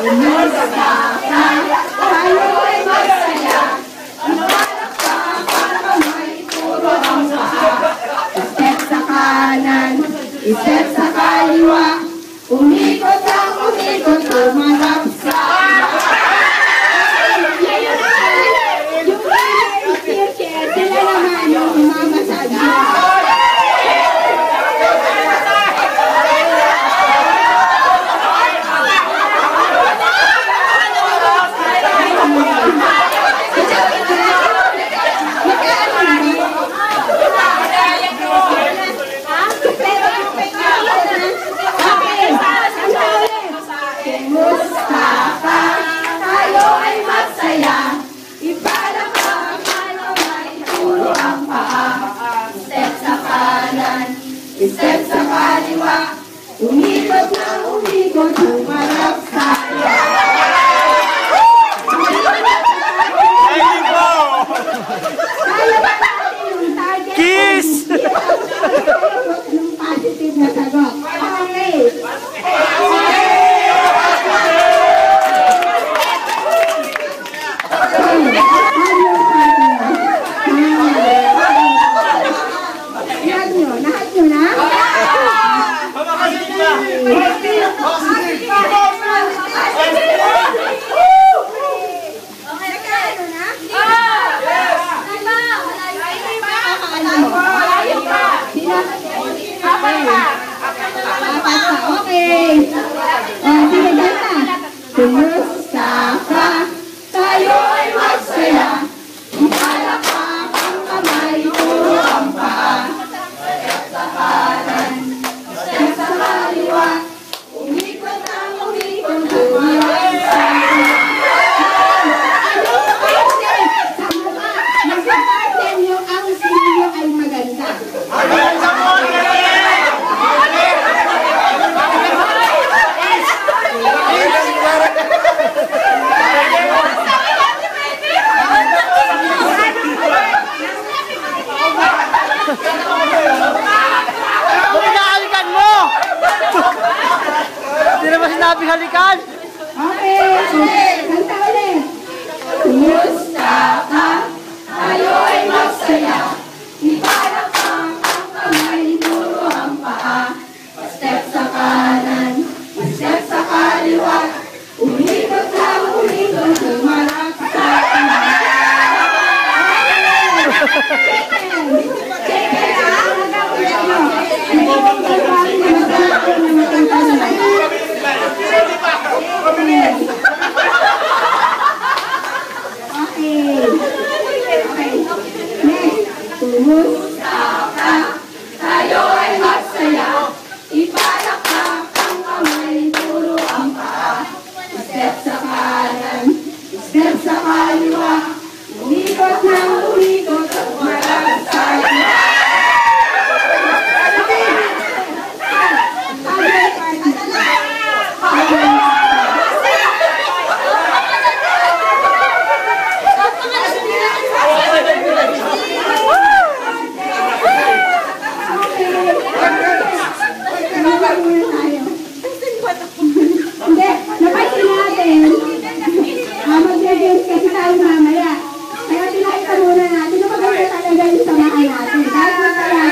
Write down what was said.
Kumusta ka? Tayo ay masaya. Ibalak ka para may puro ang paa. Step sa kanan, step sa kaliwa. Umikot ang umikot, tumanap sa sila naman yung umamasada. Kumusta ka? Tayo ay masaya. Ibalak ka para may puro ang paa. Step sa kanan, step sa kaliwa. Umikot ng umikot, humarap sa'yo. Kaya ba natin yung target? Kiss! Yung positive na sagot. Okay. Lahat nyo na? Okay. Sige, ganda. Kumusta ka? Tayo ay magsaya. Ibalak ka ang kamay, puro ang paa. Step sa kanan, step sa kaliwa. Umikot ang umikot, humarap sa'yo. Sa mukha, nagsasatin nyo ang sinyo ay maganda. Halikan mo! Hindi naman sinabing halikan! Okay, kanta ulit. Kumusta ka? Tayo ay magsaya. Ibalak ka ang kamay, puro ang paa. Step sa kanan, step sa kaliwa. Umikot lang, umikot, humarap sa'yo. Chicken, kumusta ka? Tayo ay magsaya. Ibalak ka ang kamay, puro ang paa. Step sa kanan, step sa kaliwa. Umikot ng umikot, humarap sa'yo. Hindi, napansin natin, mag-games kasi tayo mamaya. Kaya pinakita muna natin na maganda talaga yung samahan natin. Kahit masaya